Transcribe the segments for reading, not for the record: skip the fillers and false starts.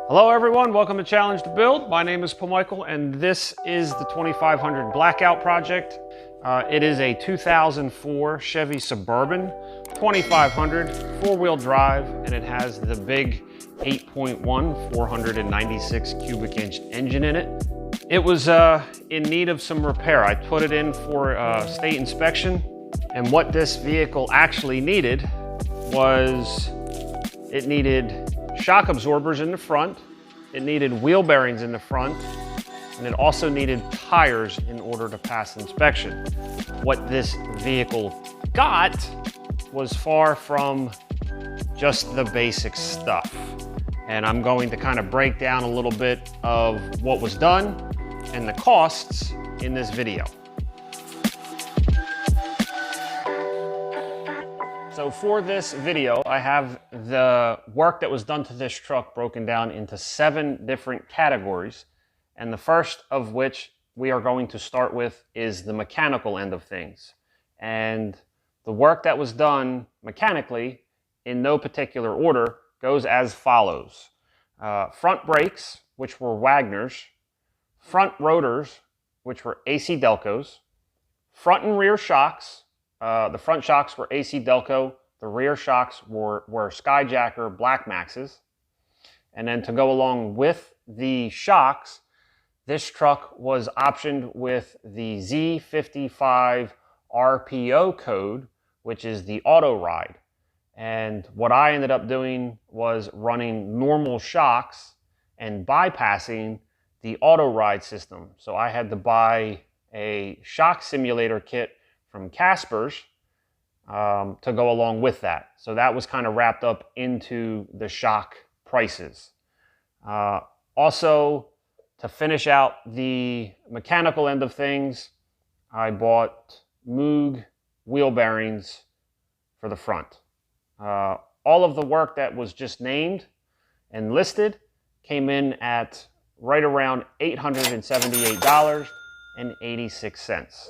Hello everyone, welcome to Challenge to Build. My name is Paul Michael and this is the 2500 Blackout project. It is a 2004 Chevy Suburban 2500 four-wheel drive, and it has the big 8.1 496 cubic inch engine in it. It was in need of some repair. I put it in for state inspection, and what this vehicle actually needed was it needed shock absorbers in the front, it needed wheel bearings in the front, and it also needed tires in order to pass inspection. What this vehicle got was far from just the basic stuff. And I'm going to kind of break down a little bit of what was done and the costs in this video. So for this video, I have the work that was done to this truck broken down into 7 different categories. And the first of which we are going to start with is the mechanical end of things. And the work that was done mechanically, in no particular order, goes as follows. Front brakes, which were Wagner's. Front rotors, which were ACDelcos. Front and rear shocks. The front shocks were ACDelco, the rear shocks were Skyjacker BlaxMaxes. And then to go along with the shocks, this truck was optioned with the Z55 RPO code, which is the auto ride. And what I ended up doing was running normal shocks and bypassing the auto ride system. So I had to buy a shock simulator kit from Casper's to go along with that. So that was kind of wrapped up into the shock prices. Also, to finish out the mechanical end of things, I bought Moog wheel bearings for the front. All of the work that was just named and listed came in at right around $878.86.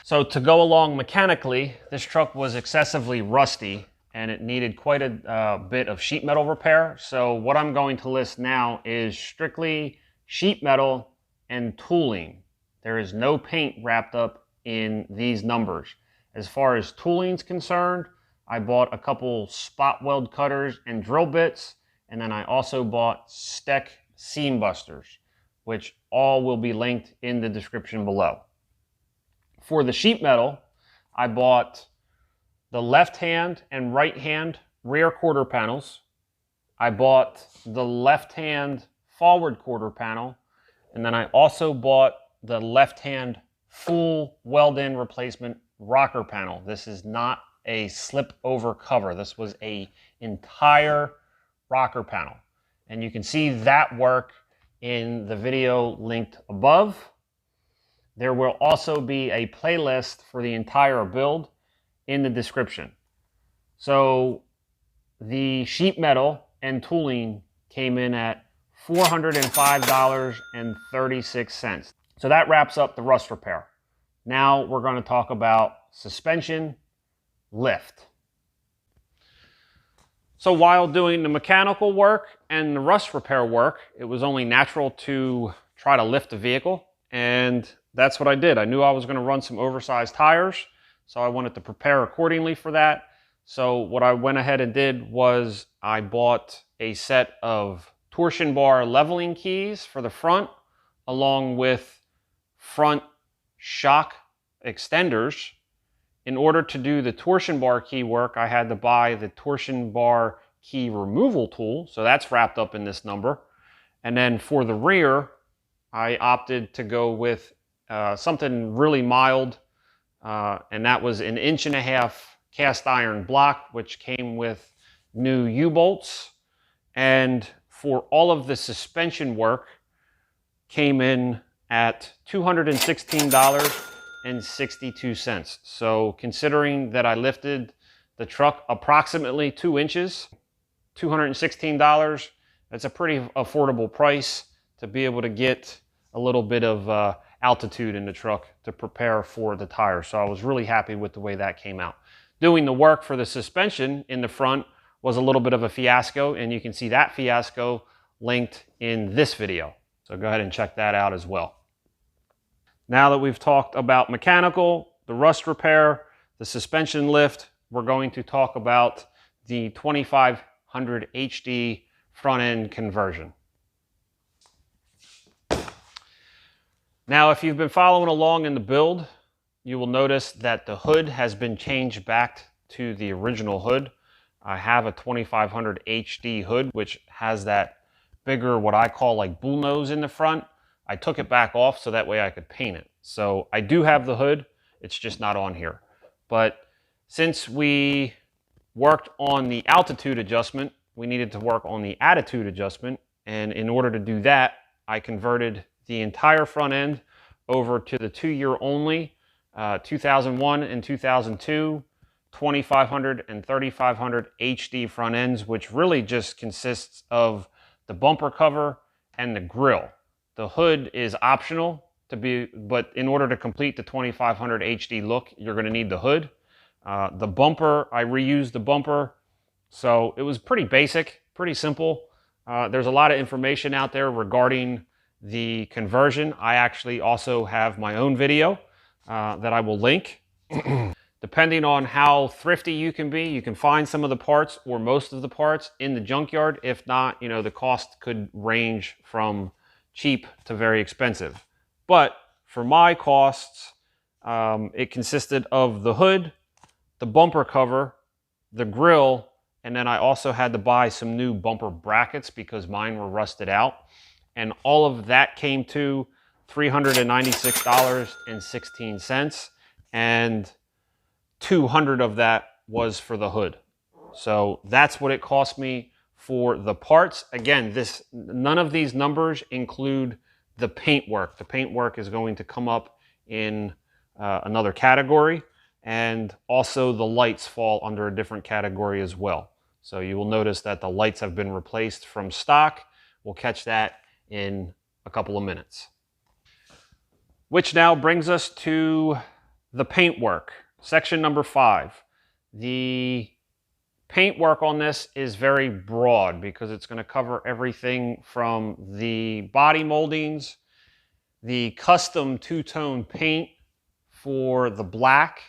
So to go along mechanically, this truck was excessively rusty and it needed quite a bit of sheet metal repair. So what I'm going to list now is strictly sheet metal and tooling. There is no paint wrapped up in these numbers. As far as tooling's concerned, I bought a couple spot weld cutters and drill bits, and then I also bought Steck seam busters, which all will be linked in the description below. For the sheet metal, I bought the left hand and right hand rear quarter panels. I bought the left hand forward quarter panel, and then I also bought the left hand full weld-in replacement rocker panel. This is not a slip over cover. This was an entire rocker panel. And you can see that work in the video linked above. There will also be a playlist for the entire build in the description. So the sheet metal and tooling came in at $405.36. So that wraps up the rust repair. Now we're going to talk about suspension lift. So while doing the mechanical work and the rust repair work, it was only natural to try to lift the vehicle, and that's what I did. I knew I was going to run some oversized tires, so I wanted to prepare accordingly for that. So what I went ahead and did was I bought a set of torsion bar leveling keys for the front, along with front shock extenders. In order to do the torsion bar key work, I had to buy the torsion bar key removal tool, so that's wrapped up in this number. And then for the rear, I opted to go with something really mild, and that was an 1.5 inch cast iron block, which came with new U-bolts. And for all of the suspension work, came in at $216.62. So considering that I lifted the truck approximately 2 inches, $216, that's a pretty affordable price to be able to get a little bit of altitude in the truck to prepare for the tires. So I was really happy with the way that came out. Doing the work for the suspension in the front was a little bit of a fiasco, and you can see that fiasco linked in this video. So go ahead and check that out as well. Now that we've talked about mechanical, the rust repair, the suspension lift, we're going to talk about the 2500 HD front end conversion. Now, if you've been following along in the build, you will notice that the hood has been changed back to the original hood. I have a 2500 HD hood, which has that bigger, what I call like bull nose in the front. I took it back off so that way I could paint it. So I do have the hood, it's just not on here. But since we worked on the altitude adjustment, we needed to work on the attitude adjustment. And in order to do that, I converted the entire front end over to the 2-year only 2001 and 2002 2500 and 3500 HD front ends, which really just consists of the bumper cover and the grille. The hood is optional but in order to complete the 2500 HD look, you're going to need the hood. The bumper, I reused the bumper, so it was pretty basic, pretty simple. There's a lot of information out there regarding the conversion. I actually also have my own video that I will link. Depending on how thrifty you can find some of the parts or most of the parts in the junkyard. If not, the cost could range from cheap to very expensive. But for my costs, it consisted of the hood, the bumper cover, the grille, and then I also had to buy some new bumper brackets because mine were rusted out. And all of that came to $396.16, and $200 of that was for the hood. So that's what it cost me for the parts. Again, none of these numbers include the paint work. The paint work is going to come up in another category, and also the lights fall under a different category as well. So you will notice that the lights have been replaced from stock. We'll catch that in a couple of minutes. Which now brings us to the paint work. Section number 5. The paint work on this is very broad because it's going to cover everything from the body moldings, the custom two-tone paint for the black,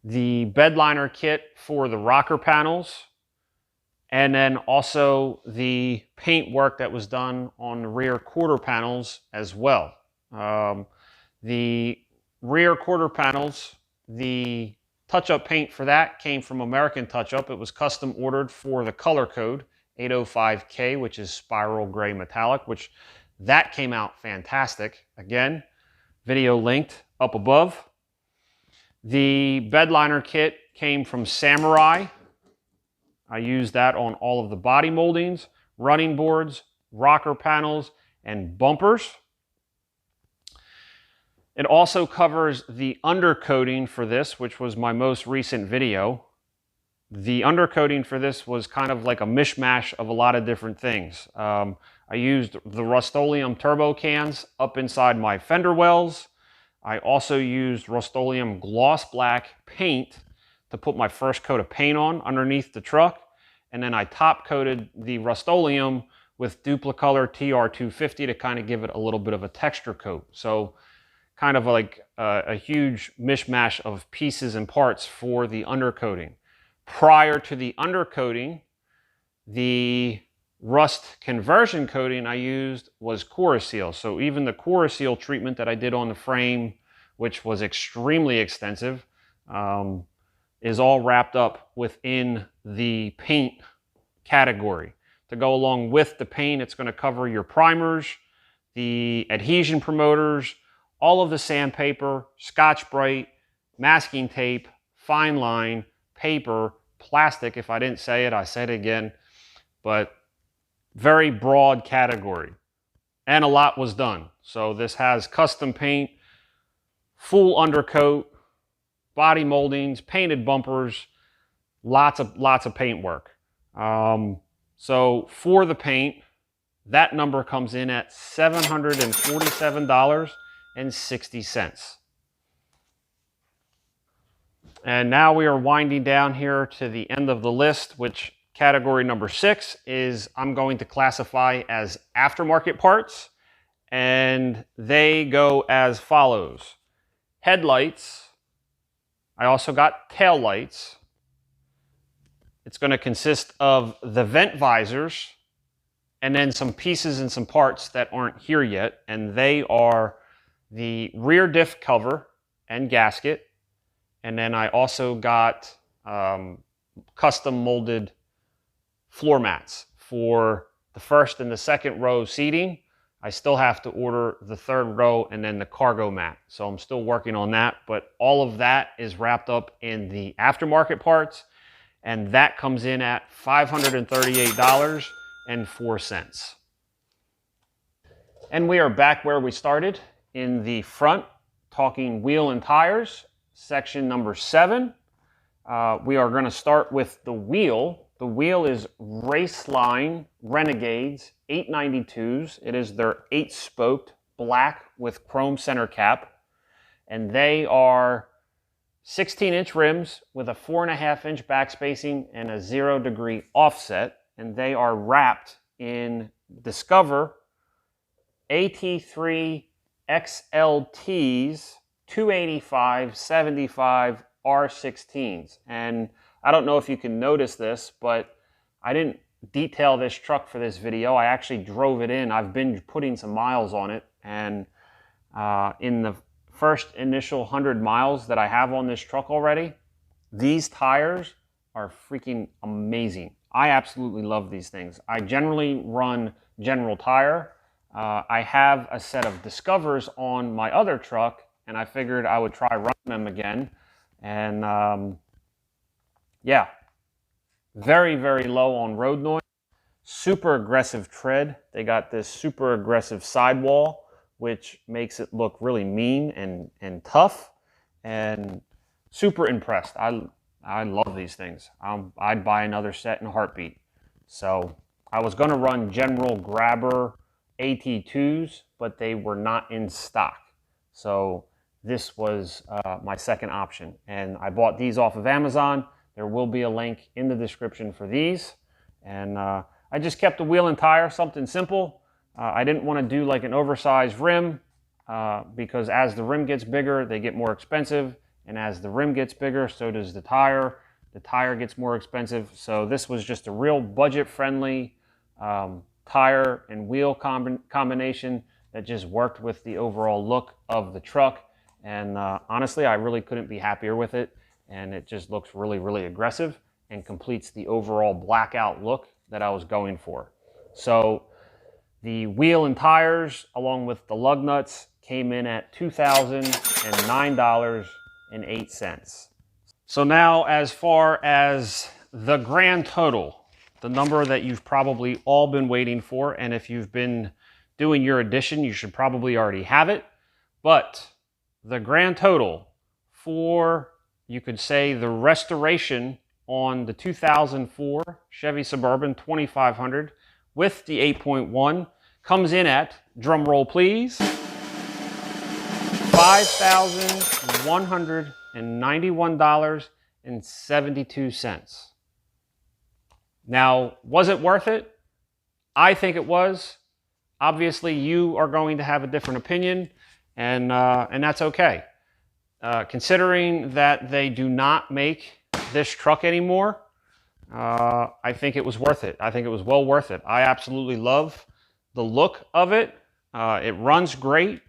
the bed liner kit for the rocker panels, and then also the paint work that was done on the rear quarter panels as well. The rear quarter panels, the touch-up paint for that came from American Touch-Up. It was custom ordered for the color code 805K, which is spiral gray metallic, which that came out fantastic. Again, video linked up above. The bed liner kit came from Samurai. I used that on all of the body moldings, running boards, rocker panels, and bumpers. It also covers the undercoating for this, which was my most recent video. The undercoating for this was kind of like a mishmash of a lot of different things. I used the Rust-Oleum turbo cans up inside my fender wells. I also used Rust-Oleum gloss black paint to put my first coat of paint on underneath the truck. And then I top coated the Rust-Oleum with Duplicolor TR250 to kind of give it a little bit of a texture coat. So kind of like a huge mishmash of pieces and parts for the undercoating. Prior to the undercoating, the rust conversion coating I used was Curaseal. So even the Curaseal treatment that I did on the frame, which was extremely extensive, is all wrapped up within the paint category. To go along with the paint, it's going to cover your primers, the adhesion promoters, all of the sandpaper, Scotch-Brite, masking tape, fine line, paper, plastic. If I didn't say it, I said it again. But very broad category. And a lot was done. So this has custom paint, full undercoat, body moldings, painted bumpers, lots of paint work. So for the paint, that number comes in at $747.60. And now we are winding down here to the end of the list, which category number 6 is I'm going to classify as aftermarket parts. And they go as follows. Headlights. I also got tail lights. It's going to consist of the vent visors and then some pieces and some parts that aren't here yet. And they are the rear diff cover and gasket. And then I also got custom molded floor mats for the first and the second row seating. I still have to order the third row and then the cargo mat. So I'm still working on that, but all of that is wrapped up in the aftermarket parts, and that comes in at $538.04. And we are back where we started in the front, talking wheel and tires, section number 7. We are going to start with the wheel. The wheel is Raceline Renegades 892s. It is their 8-spoked black with chrome center cap. And they are 16-inch rims with a 4.5-inch back spacing and a 0-degree offset. And they are wrapped in Discover AT3 XLTs 285/75 R16s. And I don't know if you can notice this, but I didn't detail this truck for this video. I actually drove it in. I've been putting some miles on it, and in the first initial 100 miles that I have on this truck already, these tires are freaking amazing. I absolutely love these things. I generally run General Tire. I have a set of Discovers on my other truck, and I figured I would try running them again. And yeah, very, very low on road noise. Super aggressive tread. They got this super aggressive sidewall, which makes it look really mean and tough. And super impressed. I love these things. I'd buy another set in a heartbeat. So I was going to run General Grabber AT2s, but they were not in stock. So this was my second option. And I bought these off of Amazon. There will be a link in the description for these. And I just kept the wheel and tire something simple. I didn't want to do like an oversized rim because as the rim gets bigger, they get more expensive. And as the rim gets bigger, so does the tire. The tire gets more expensive. So this was just a real budget-friendly tire and wheel combination that just worked with the overall look of the truck. And honestly, I really couldn't be happier with it. And it just looks really, really aggressive and completes the overall blackout look that I was going for. So the wheel and tires, along with the lug nuts, came in at $2,009.08. So now, as far as the grand total, the number that you've probably all been waiting for, and if you've been doing your addition, you should probably already have it. But the grand total for, you could say, the restoration on the 2004 Chevy Suburban 2500 with the 8.1 comes in at, drum roll please, $5,191.72. Now, was it worth it? I think it was. Obviously, you are going to have a different opinion, and that's okay. Considering that they do not make this truck anymore, I think it was worth it. I think it was well worth it. I absolutely love the look of it. It runs great.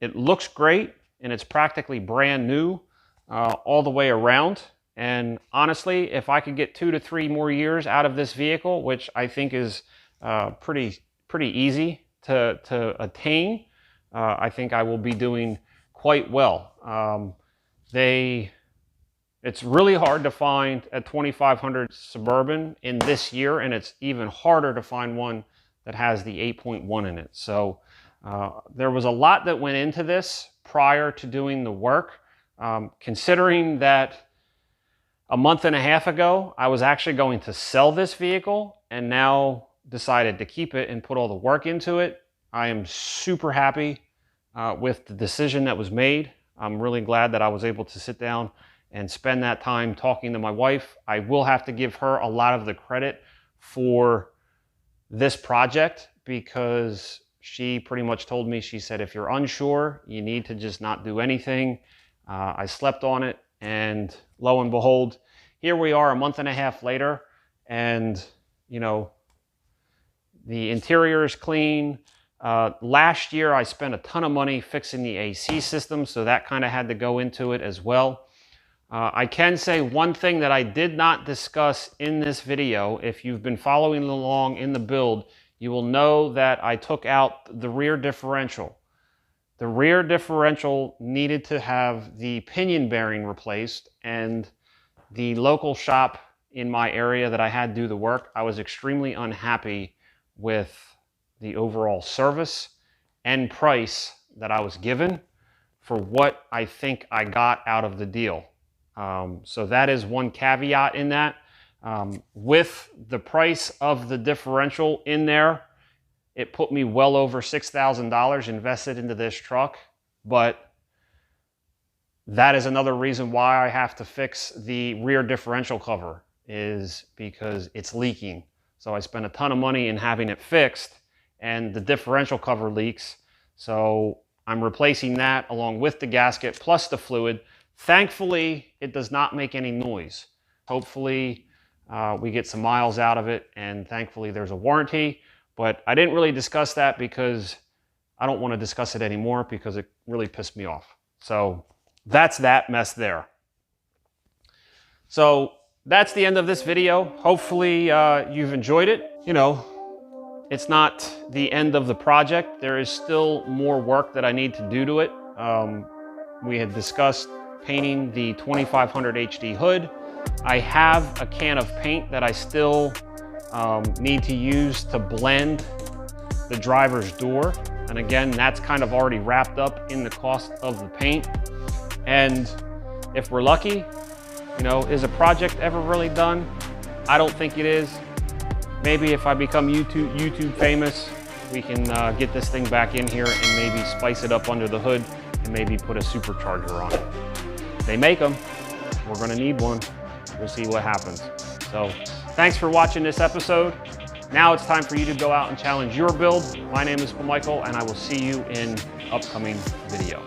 It looks great, and it's practically brand new all the way around. And honestly, if I could get 2 to 3 more years out of this vehicle, which I think is pretty easy to attain, I think I will be doing quite well. It's really hard to find a 2500 Suburban in this year, and it's even harder to find one that has the 8.1 in it. So there was a lot that went into this prior to doing the work. Considering that a month and a half ago, I was actually going to sell this vehicle and now decided to keep it and put all the work into it. I am super happy with the decision that was made. I'm really glad that I was able to sit down and spend that time talking to my wife. I will have to give her a lot of the credit for this project because she pretty much told me, she said, if you're unsure, you need to just not do anything. I slept on it, and lo and behold, here we are a month and a half later, and you know, the interior is clean. Last year I spent a ton of money fixing the AC system, so that kind of had to go into it as well. I can say one thing that I did not discuss in this video. If you've been following along in the build, you will know that I took out the rear differential. The rear differential needed to have the pinion bearing replaced, and the local shop in my area that I had do the work, I was extremely unhappy with the overall service and price that I was given for what I think I got out of the deal. So that is one caveat in that. With the price of the differential in there, it put me well over $6,000 invested into this truck, but that is another reason why I have to fix the rear differential cover, is because it's leaking. So I spent a ton of money in having it fixed, and the differential cover leaks. So I'm replacing that along with the gasket plus the fluid. Thankfully, it does not make any noise. Hopefully, we get some miles out of it, and thankfully there's a warranty. But I didn't really discuss that because I don't want to discuss it anymore because it really pissed me off. So that's that mess there. So that's the end of this video. Hopefully you've enjoyed it. You know, it's not the end of the project. There is still more work that I need to do to it. We had discussed painting the 2500 HD hood. I have a can of paint that I still need to use to blend the driver's door. And again, that's kind of already wrapped up in the cost of the paint. And if we're lucky, you know, is a project ever really done? I don't think it is. Maybe if I become YouTube famous, we can get this thing back in here and maybe spice it up under the hood and maybe put a supercharger on it. They make them. We're gonna need one. We'll see what happens. So thanks for watching this episode. Now it's time for you to go out and challenge your build. My name is Michael, and I will see you in upcoming video.